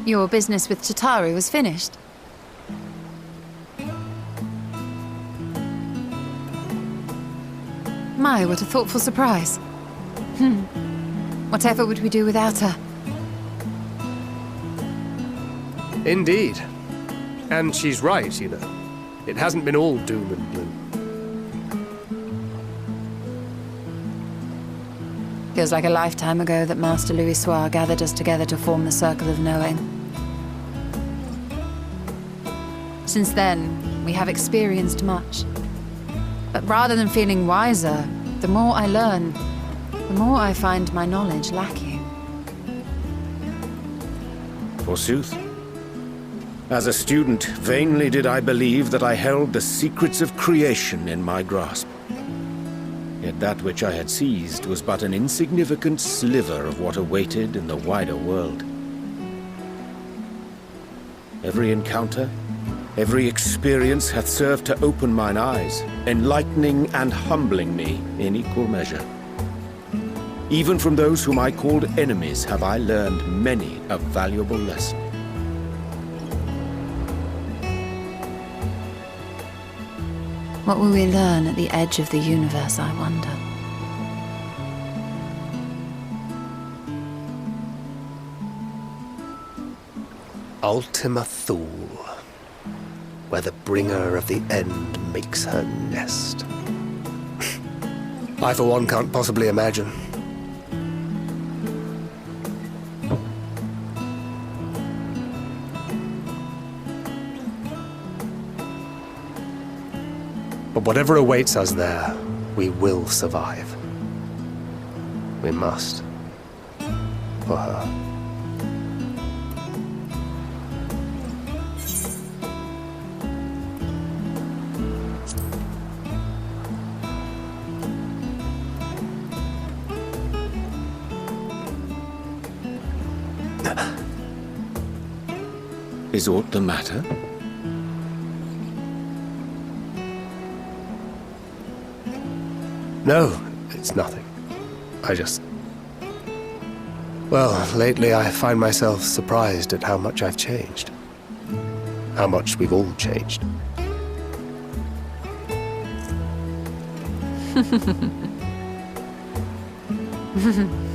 Your business with Chitauri was finished? My, what a thoughtful surprise. Whatever would we do without her? Indeed. And she's right, you know. It hasn't been all doom and gloom. Feels like a lifetime ago that Master Louis Soir gathered us together to form the Circle of Knowing. Since then, we have experienced much. But rather than feeling wiser, the more I learn, the more I find my knowledge lacking. Forsooth. As a student, vainly did I believe that I held the secrets of creation in my grasp. Yet that which I had seized was but an insignificant sliver of what awaited in the wider world. Every encounter, every experience hath served to open mine eyes, enlightening and humbling me in equal measure. Even from those whom I called enemies have I learned many a valuable lesson. What will we learn at the edge of the universe, I wonder? Ultima Thule, where the bringer of the end makes her nest. I, for one, can't possibly imagine. But whatever awaits us there, we will survive. We must. For her. Is aught the matter? No, it's nothing. I just... Well, lately I find myself surprised at how much I've changed. How much we've all changed.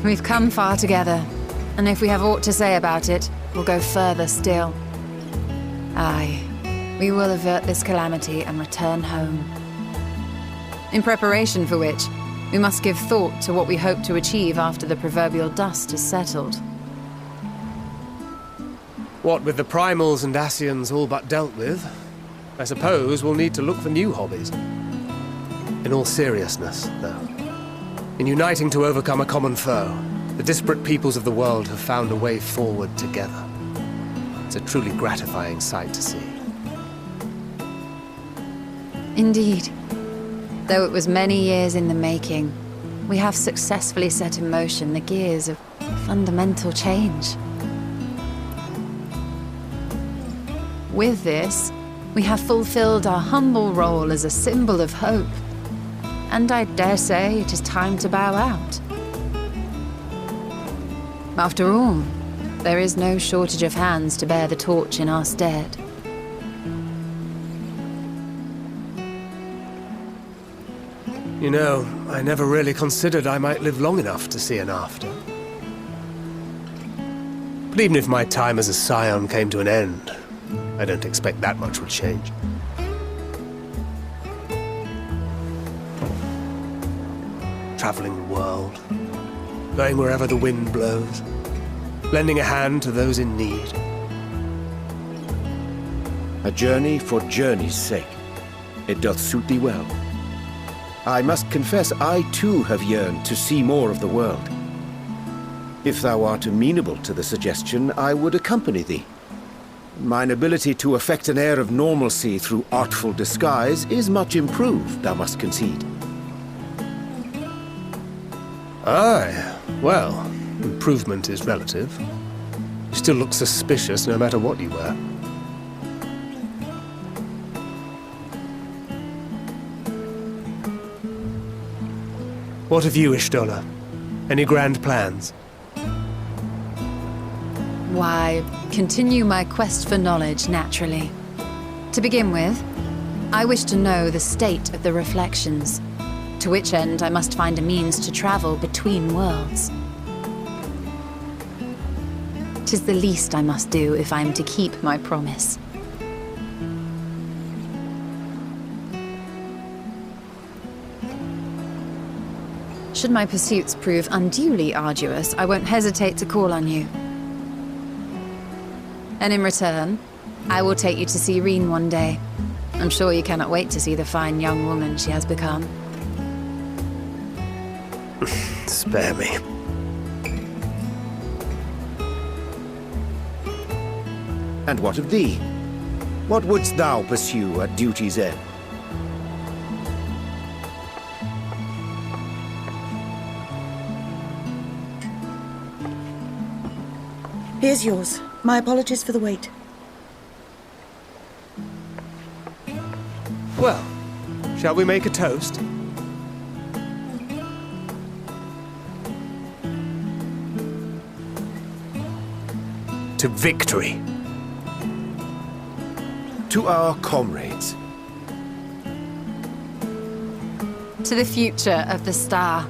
We've come far together, and if we have aught to say about it, we'll go further still. Aye, we will avert this calamity and return home. In preparation for which, we must give thought to what we hope to achieve after the proverbial dust has settled. What with the primals and Ascians all but dealt with, I suppose we'll need to look for new hobbies. In all seriousness, though, in uniting to overcome a common foe, the disparate peoples of the world have found a way forward together. It's a truly gratifying sight to see. Indeed. Though it was many years in the making, we have successfully set in motion the gears of fundamental change. With this, we have fulfilled our humble role as a symbol of hope. And I dare say it is time to bow out. After all, there is no shortage of hands to bear the torch in our stead. You know, I never really considered I might live long enough to see an after. But even if my time as a scion came to an end, I don't expect that much would change. Traveling the world, going wherever the wind blows, lending a hand to those in need. A journey for journey's sake. It doth suit thee well. I must confess I too have yearned to see more of the world. If thou art amenable to the suggestion, I would accompany thee. Mine ability to affect an air of normalcy through artful disguise is much improved, thou must concede. Aye, well, improvement is relative. You still look suspicious no matter what you wear. What of you, Ishtola? Any grand plans? Why, continue my quest for knowledge, naturally. To begin with, I wish to know the state of the reflections, to which end I must find a means to travel between worlds. 'Tis the least I must do if I am to keep my promise. Should my pursuits prove unduly arduous, I won't hesitate to call on you. And in return, I will take you to see Reen one day. I'm sure you cannot wait to see the fine young woman she has become. Spare me. And what of thee? What wouldst thou pursue at duty's end? Here's yours. My apologies for the wait. Well, shall we make a toast? To victory. To our comrades. To the future of the star.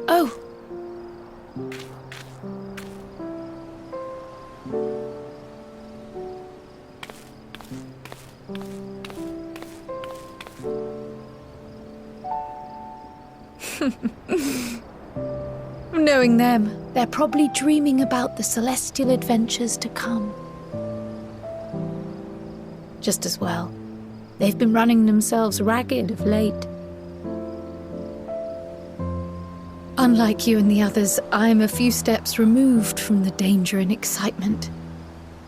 Oh! Knowing them, they're probably dreaming about the celestial adventures to come. Just as well. They've been running themselves ragged of late. Unlike you and the others, I'm a few steps removed from the danger and excitement.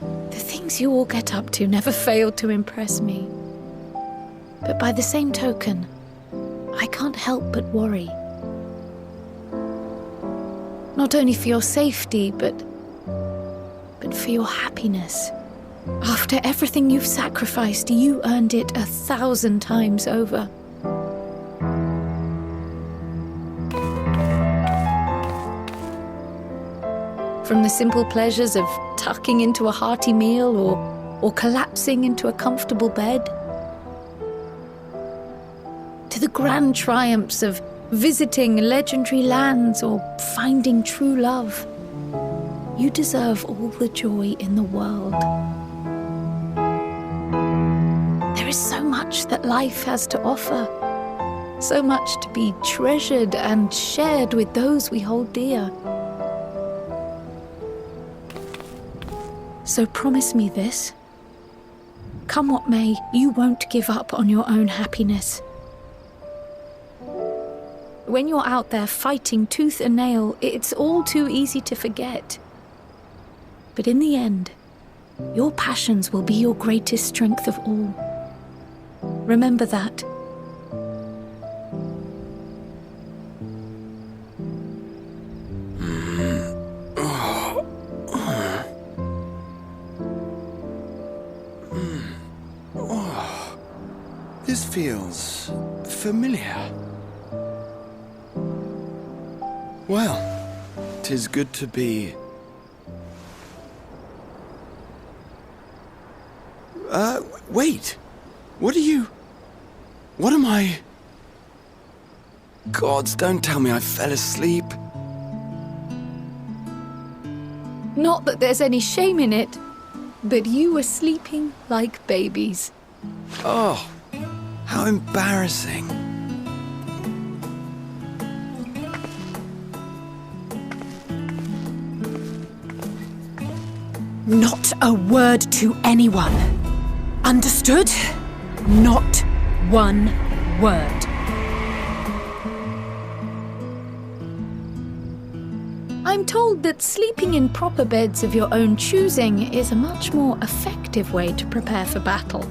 The things you all get up to never fail to impress me. But by the same token, I can't help but worry. Not only for your safety, but for your happiness. After everything you've sacrificed, you earned it 1,000 times over. From the simple pleasures of tucking into a hearty meal or collapsing into a comfortable bed, to the grand triumphs of visiting legendary lands or finding true love, you deserve all the joy in the world. There is so much that life has to offer, so much to be treasured and shared with those we hold dear. So promise me this. Come what may, you won't give up on your own happiness. When you're out there fighting tooth and nail, it's all too easy to forget. But in the end, your passions will be your greatest strength of all. Remember that. This feels familiar. Well, 'tis good to be... wait! What are you... What am I... Gods, don't tell me I fell asleep. Not that there's any shame in it, but you were sleeping like babies. Oh, how embarrassing. Not a word to anyone. Understood? Not one word. I'm told that sleeping in proper beds of your own choosing is a much more effective way to prepare for battle.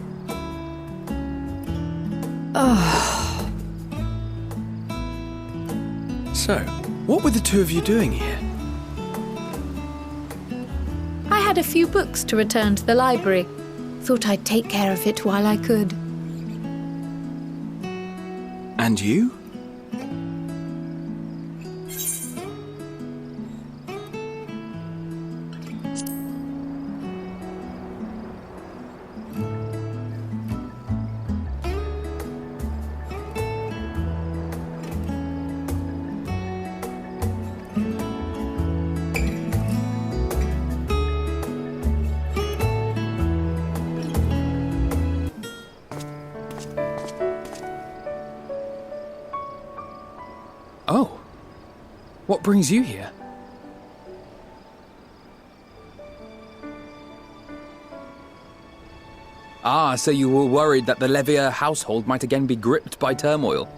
So, what were the two of you doing here? I had a few books to return to the library. Thought I'd take care of it while I could. And you? Oh. What brings you here? Ah, so you were worried that the Levier household might again be gripped by turmoil.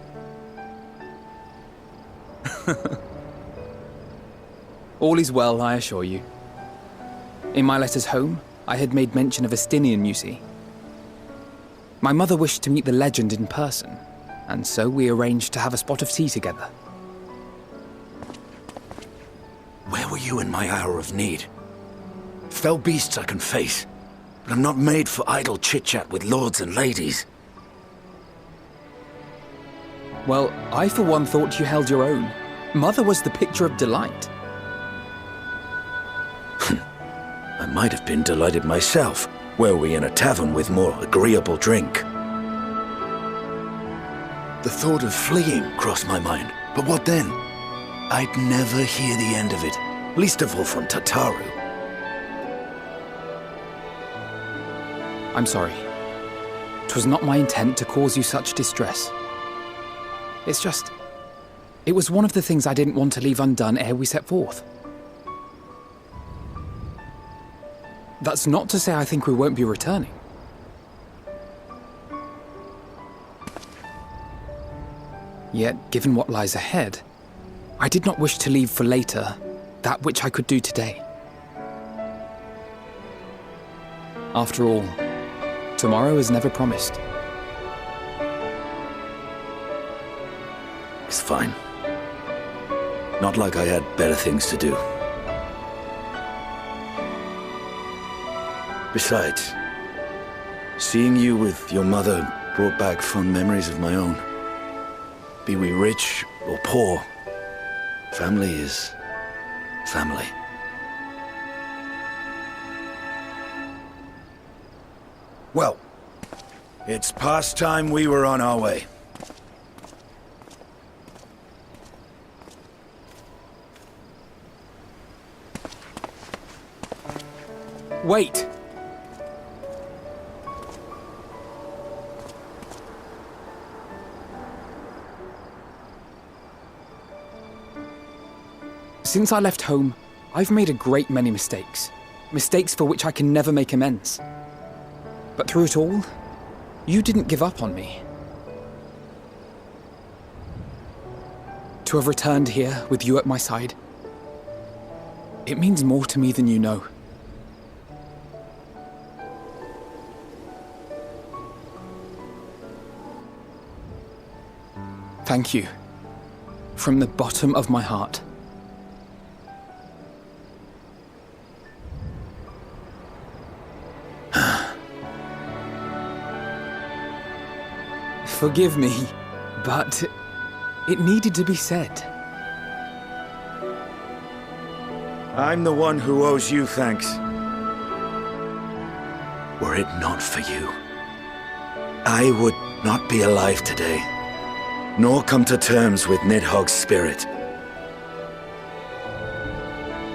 All is well, I assure you. In my letters home, I had made mention of Estinian, you see. My mother wished to meet the legend in person, and so we arranged to have a spot of tea together. Where were you in my hour of need? Fell beasts I can face, but I'm not made for idle chit-chat with lords and ladies. Well, I for one thought you held your own. Mother was the picture of delight. I might have been delighted myself, were we in a tavern with more agreeable drink. The thought of fleeing crossed my mind, but what then? I'd never hear the end of it, least of all from Tataru. I'm sorry. 'Twas not my intent to cause you such distress. It's just... it was one of the things I didn't want to leave undone ere we set forth. That's not to say I think we won't be returning. Yet, given what lies ahead, I did not wish to leave for later that which I could do today. After all, tomorrow is never promised. It's fine. Not like I had better things to do. Besides, seeing you with your mother brought back fond memories of my own. Be we rich or poor, family is family. Well, it's past time we were on our way. Wait! Since I left home, I've made a great many mistakes. Mistakes for which I can never make amends. But through it all, you didn't give up on me. To have returned here with you at my side, it means more to me than you know. Thank you, from the bottom of my heart. Forgive me, but it needed to be said. I'm the one who owes you thanks. Were it not for you, I would not be alive today, nor come to terms with Nidhogg's spirit.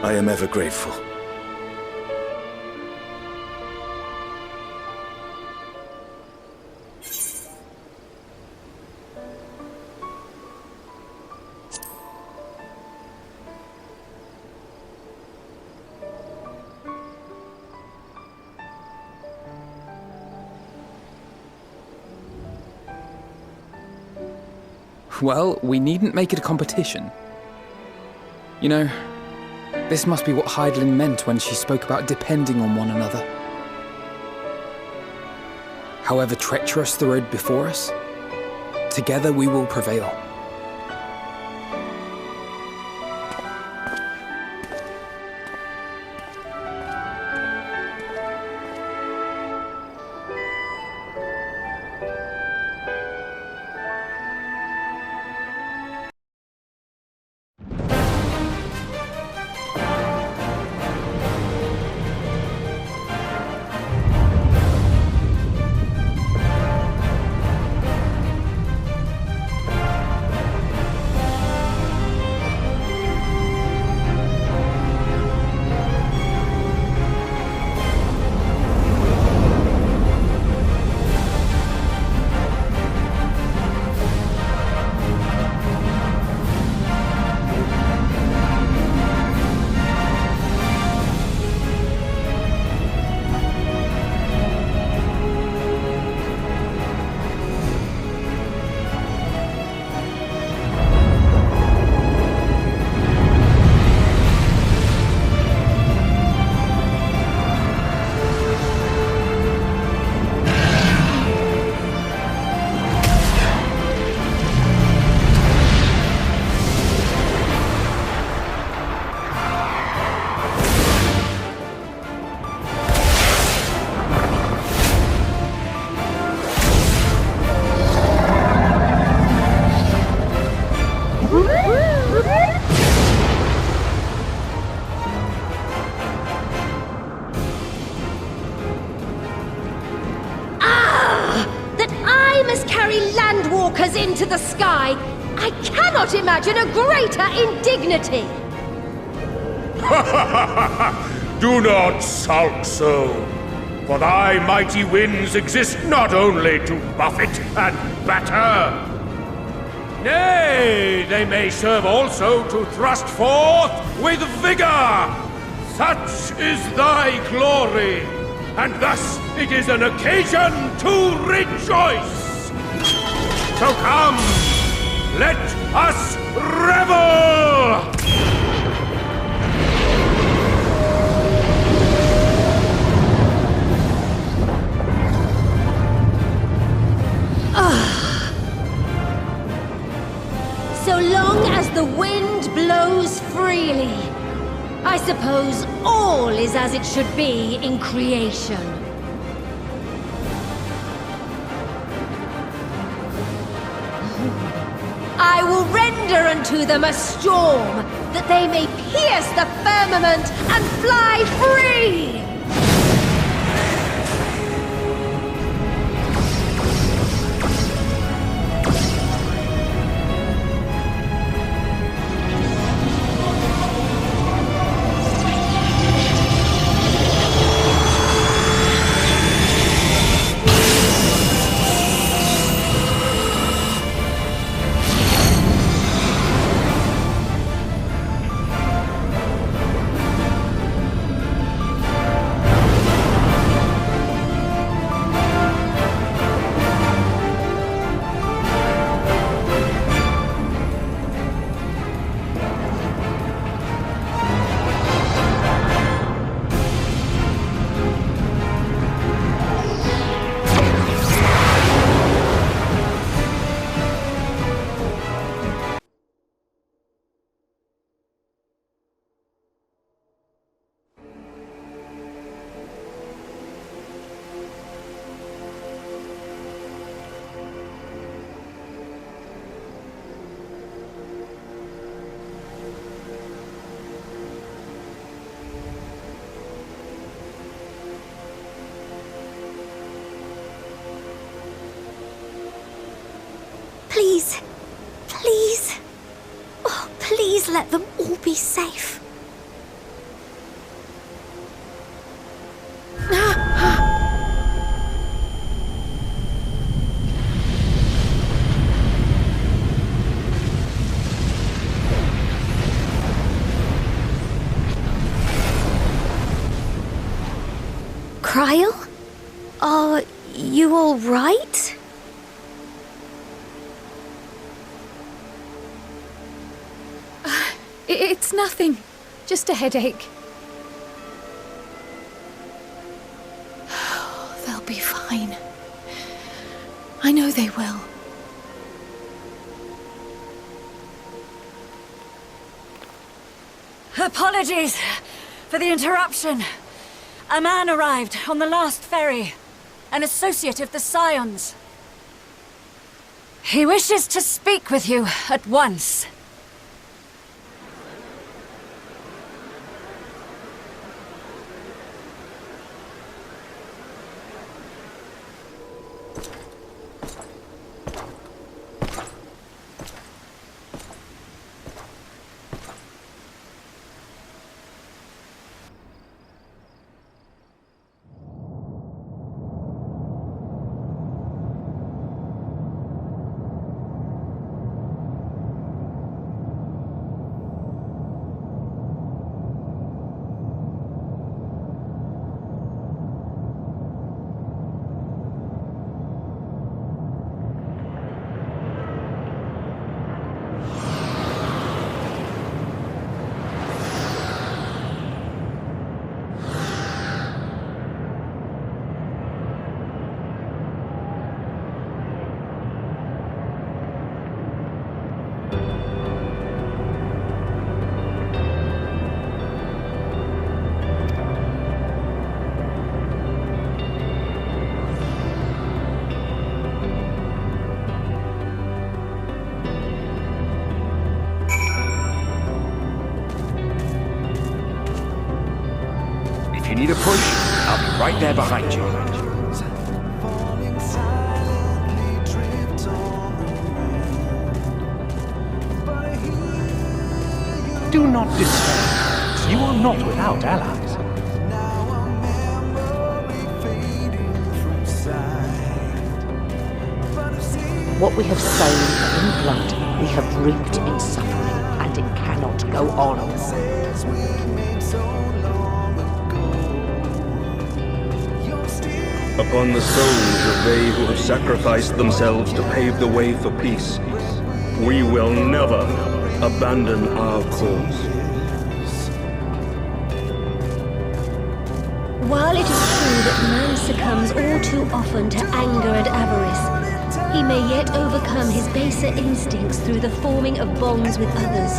I am ever grateful. Well, we needn't make it a competition. You know, this must be what Hydaelyn meant when she spoke about depending on one another. However treacherous the road before us, together we will prevail. Endwalkers into the sky! I cannot imagine a greater indignity! Do not sulk so, for thy mighty winds exist not only to buffet and batter. Nay, they may serve also to thrust forth with vigor! Such is thy glory, and thus it is an occasion to rejoice! So come, let us revel! So long as the wind blows freely, I suppose all is as it should be in creation. I will render unto them a storm, that they may pierce the firmament and fly free! Please. Please. Oh, please let them all be safe. Cryle? Are you all right? It's nothing. Just a headache. They'll be fine. I know they will. Apologies for the interruption. A man arrived on the last ferry. An associate of the Scions. He wishes to speak with you at once. If you need a push, I'll be right there behind you. Do not despair. You are not without allies. What we have sown in blood, we have reaped in suffering, and it cannot go on. Upon the souls of they who have sacrificed themselves to pave the way for peace, we will never abandon our cause. While it is true that man succumbs all too often to anger and avarice, he may yet overcome his baser instincts through the forming of bonds with others.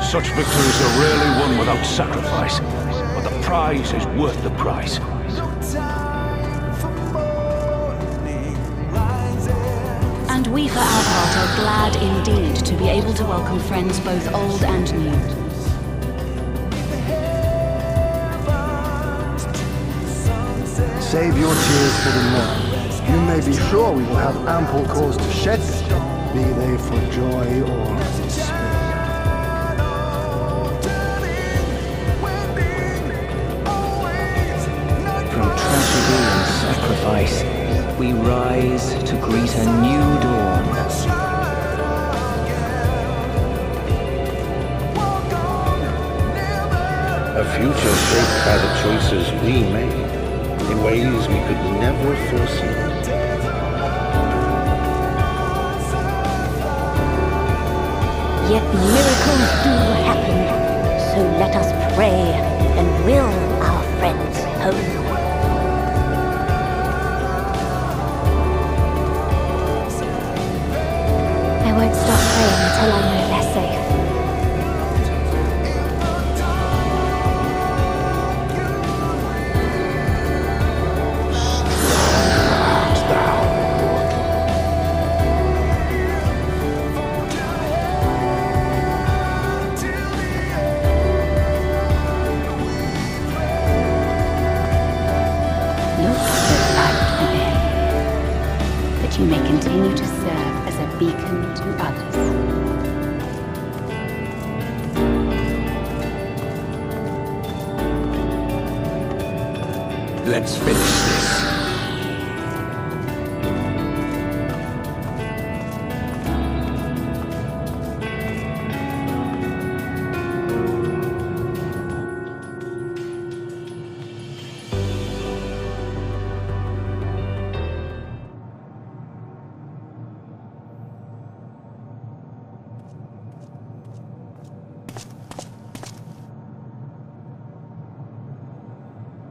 Such victories are rarely won without sacrifice, but the prize is worth the price. And we for our part are glad indeed to be able to welcome friends both old and new. Save your tears for the morrow. You may be sure we will have ample cause to shed them, be they for joy or despair. From tragedy and sacrifice, we rise to greet a new dawn. A future shaped by the choices we made in ways we could never foresee. Yet miracles do happen, so let us pray and will our friends home. I won't stop praying until I know they're safe. that you may continue to serve as a beacon to others. Let's finish this.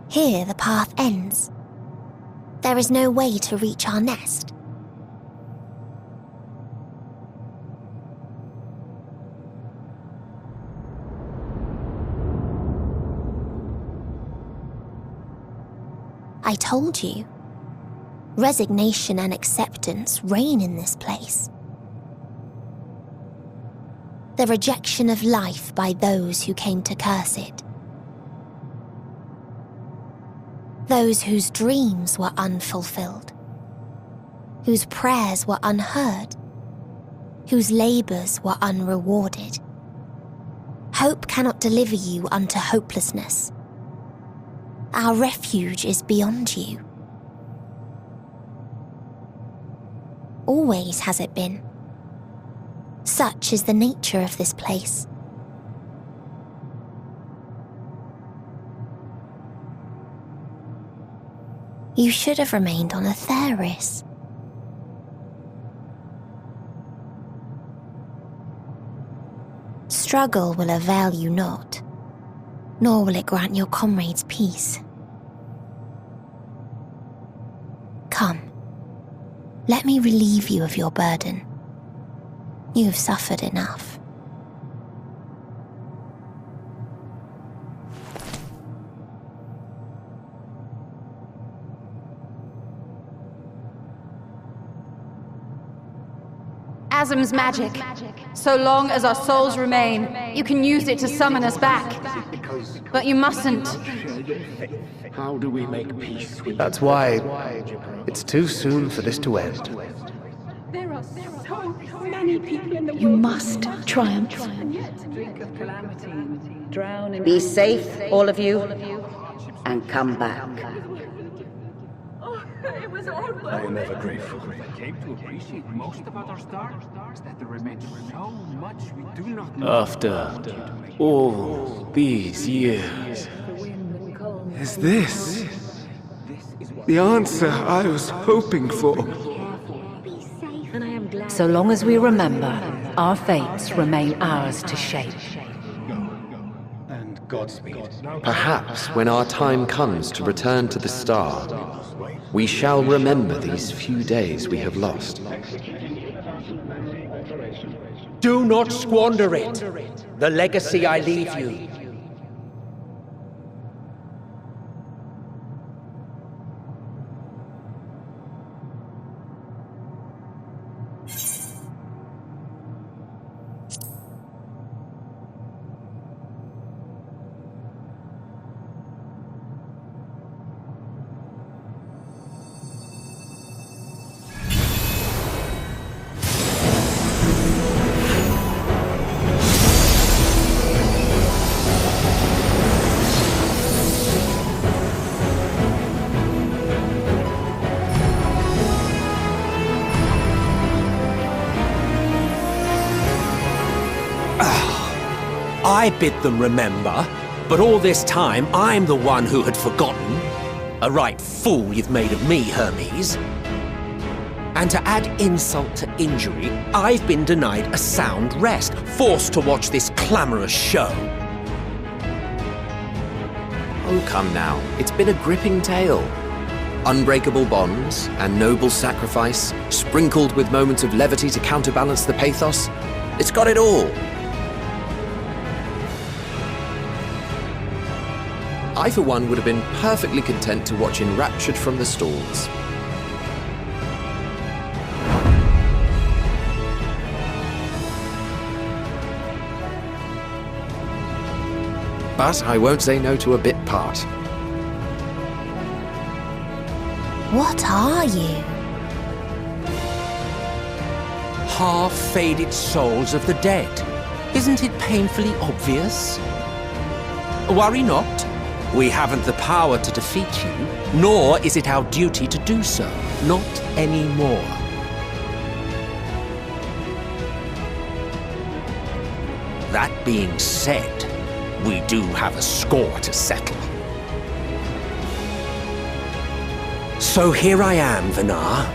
Here the path ends. There is no way to reach our nest. I told you. Resignation and acceptance reign in this place. The rejection of life by those who came to curse it. Those whose dreams were unfulfilled, whose prayers were unheard, whose labours were unrewarded. Hope cannot deliver you unto hopelessness. Our refuge is beyond you. Always has it been. Such is the nature of this place. You should have remained on Atheris. Struggle will avail you not, nor will it grant your comrades peace. Come, let me relieve you of your burden. You have suffered enough. Asm's magic. So long as our souls remain, you can use it to summon us back. But you mustn't. How do we make peace with That's why it's too soon for this to end. There are so many people in the world. You must triumph. Be safe, all of you, and come back. It was all I am ever grateful. I came to appreciate most about our star is that there remains so much we do not know. After all these years, is this the answer I was hoping for? So long as we remember, our fates remain ours to shape. And Godspeed. Perhaps when our time comes to return to the star, we shall remember these few days we have lost. Do not squander it. The legacy I leave you. I bid them remember, but all this time I'm the one who had forgotten. A right fool you've made of me, Hermes. And to add insult to injury, I've been denied a sound rest, forced to watch this clamorous show. Oh, come now. It's been a gripping tale. Unbreakable bonds and noble sacrifice, sprinkled with moments of levity to counterbalance the pathos. It's got it all. I, for one, would have been perfectly content to watch enraptured from the stalls. But I won't say no to a bit part. What are you? half-faded souls of the dead. Isn't it painfully obvious? Worry not. We haven't the power to defeat you, nor is it our duty to do so. Not anymore. That being said, we do have a score to settle. So here I am, Vinar.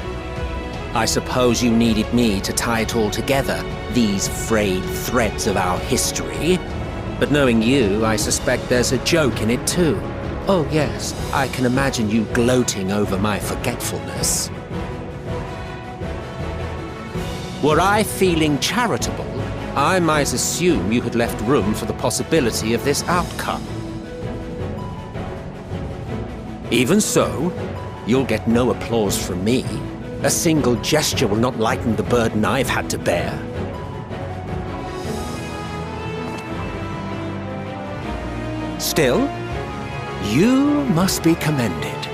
I suppose you needed me to tie it all together, these frayed threads of our history. But knowing you, I suspect there's a joke in it too. Oh yes, I can imagine you gloating over my forgetfulness. Were I feeling charitable, I might assume you had left room for the possibility of this outcome. Even so, you'll get no applause from me. A single gesture will not lighten the burden I've had to bear. Still, you must be commended.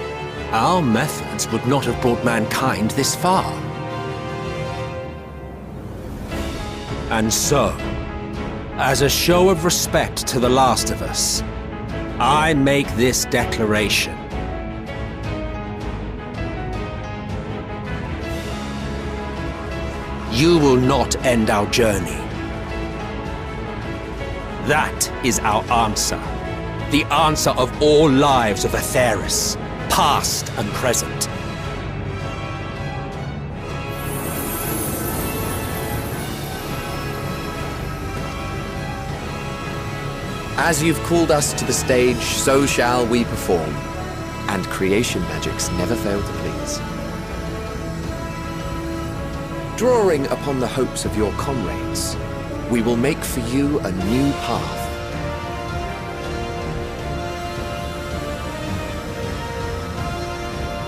Our methods would not have brought mankind this far. And so, as a show of respect to the last of us, I make this declaration. You will not end our journey. That is our answer. The answer of all lives of Atheris, past and present. As you've called us to the stage, so shall we perform. And creation magics never fail to please. Drawing upon the hopes of your comrades, we will make for you a new path.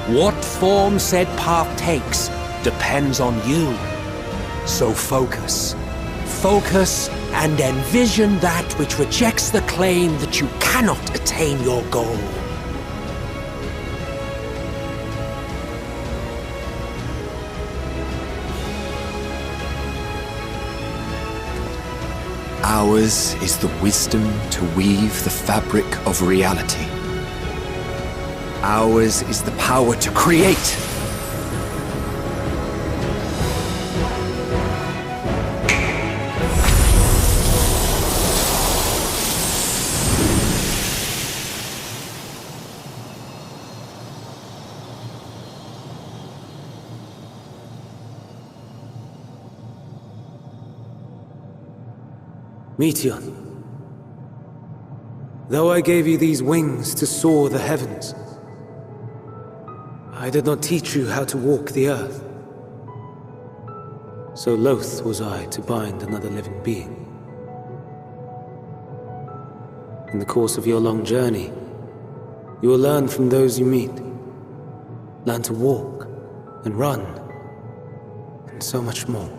What form said path takes depends on you. So focus. Focus and envision that which rejects the claim that you cannot attain your goal. Ours is the wisdom to weave the fabric of reality. Ours is the power to create. Meteon, though I gave you these wings to soar the heavens, I did not teach you how to walk the earth. So loath was I to bind another living being. In the course of your long journey, you will learn from those you meet. Learn to walk and run, and so much more.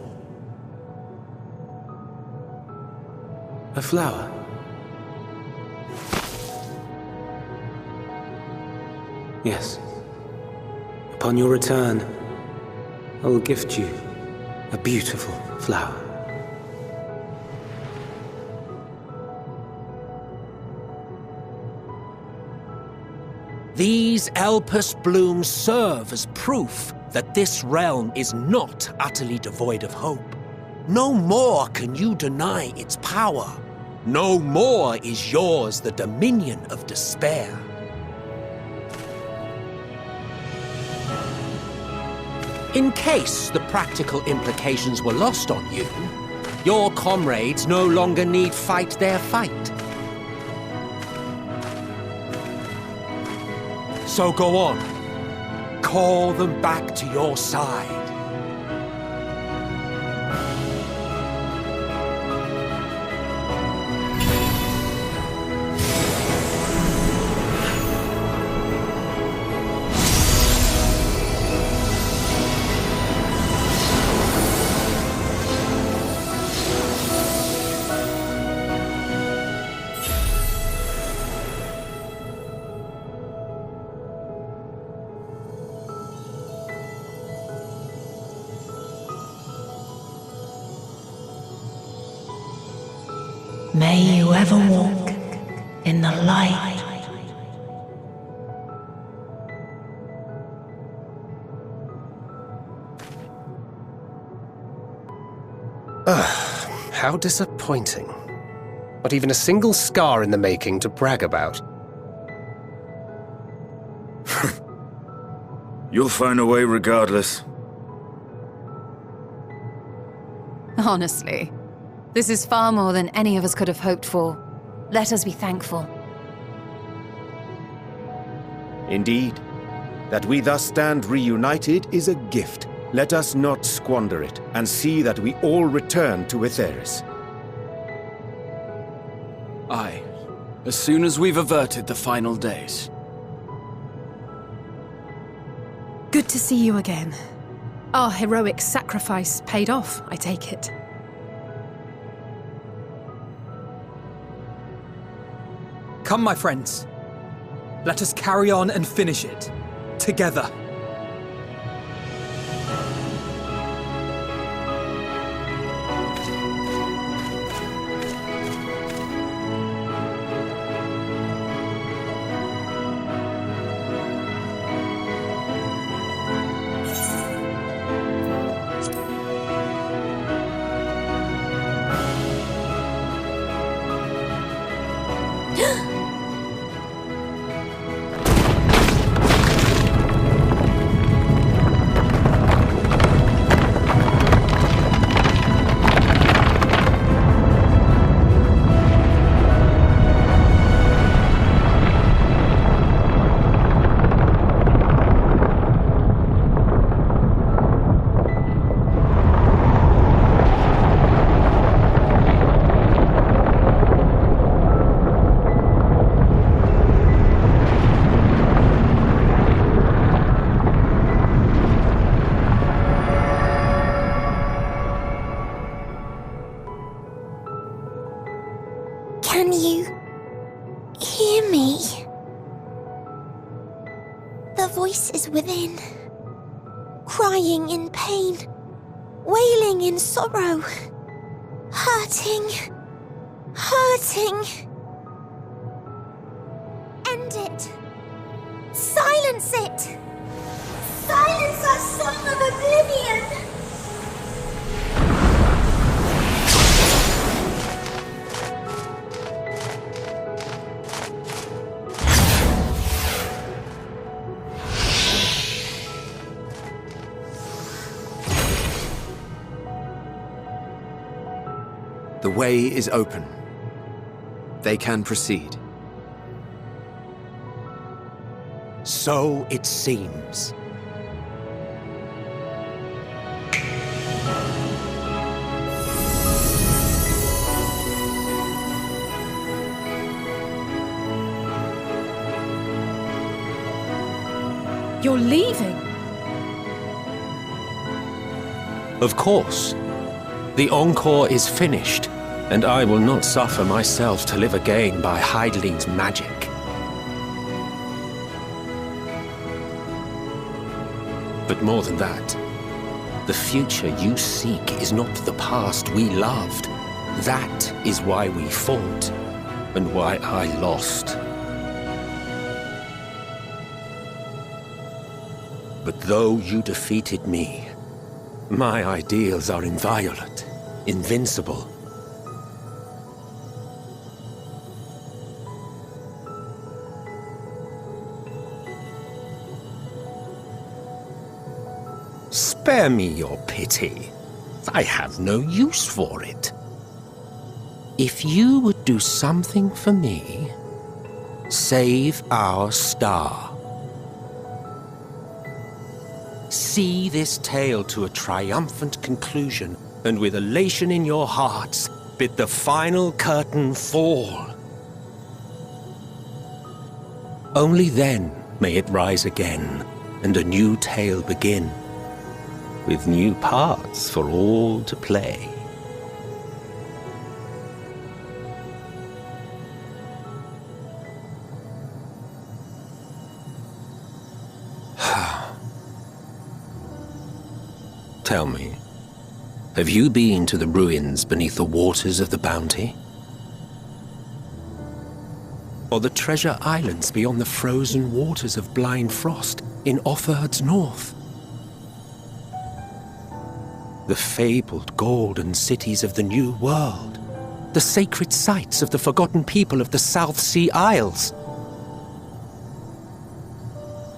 A flower. Yes. Upon your return, I will gift you a beautiful flower. These Elpis blooms serve as proof that this realm is not utterly devoid of hope. No more can you deny its power. No more is yours the dominion of despair. In case the practical implications were lost on you, your comrades no longer need fight their fight. So go on. Call them back to your side. May you ever walk in the light. How disappointing. Not even a single scar in the making to brag about. You'll find a way regardless. Honestly, this is far more than any of us could have hoped for. Let us be thankful. Indeed. That we thus stand reunited is a gift. Let us not squander it, and see that we all return to Etheirys. Aye. As soon as we've averted the final days. Good to see you again. Our heroic sacrifice paid off, I take it. Come, my friends. Let us carry on and finish it. Together. Can you hear me? The voice is within, crying in pain, wailing in sorrow, hurting. End it. Silence it. Silence our song of oblivion. The way is open. They can proceed. So it seems. You're leaving? Of course. The encore is finished, and I will not suffer myself to live again by Heideling's magic. But more than that, the future you seek is not the past we loved. That is why we fought, and why I lost. But though you defeated me, my ideals are inviolate, invincible. Spare me your pity. I have no use for it. If you would do something for me, save our star. See this tale to a triumphant conclusion, and with elation in your hearts, bid the final curtain fall. Only then may it rise again, and a new tale begin, with new parts for all to play. Tell me, have you been to the ruins beneath the waters of the Bounty? Or the treasure islands beyond the frozen waters of blind frost in Offerd's north? The fabled golden cities of the New World, the sacred sites of the forgotten people of the South Sea Isles.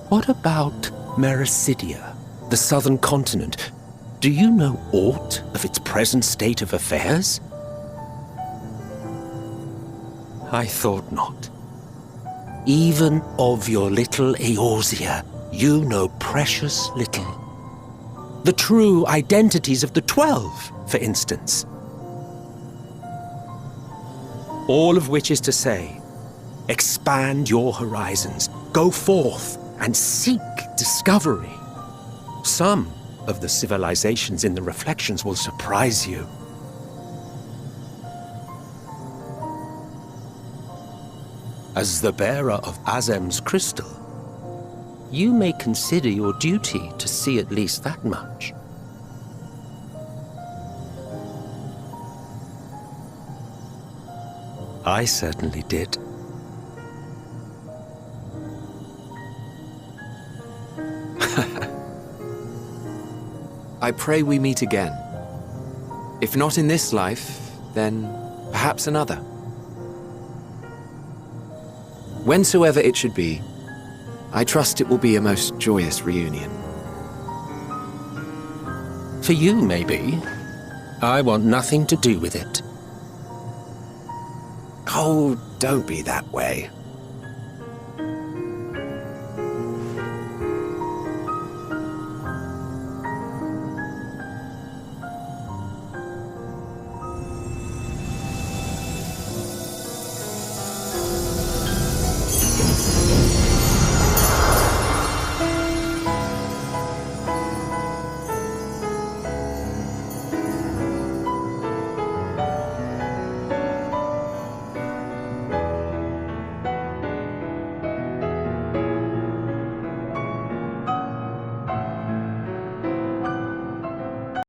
What about Mericidia, the southern continent? Do you know aught of its present state of affairs? I thought not. Even of your little Eorzea, you know precious little. The true identities of the 12, for instance. All of which is to say, expand your horizons, go forth and seek discovery. Some of the civilizations in the reflections will surprise you. As the bearer of Azem's crystal, you may consider your duty to see at least that much. I certainly did. I pray we meet again. If not in this life, then perhaps another. Whensoever it should be, I trust it will be a most joyous reunion. For you, maybe. I want nothing to do with it. Oh, don't be that way.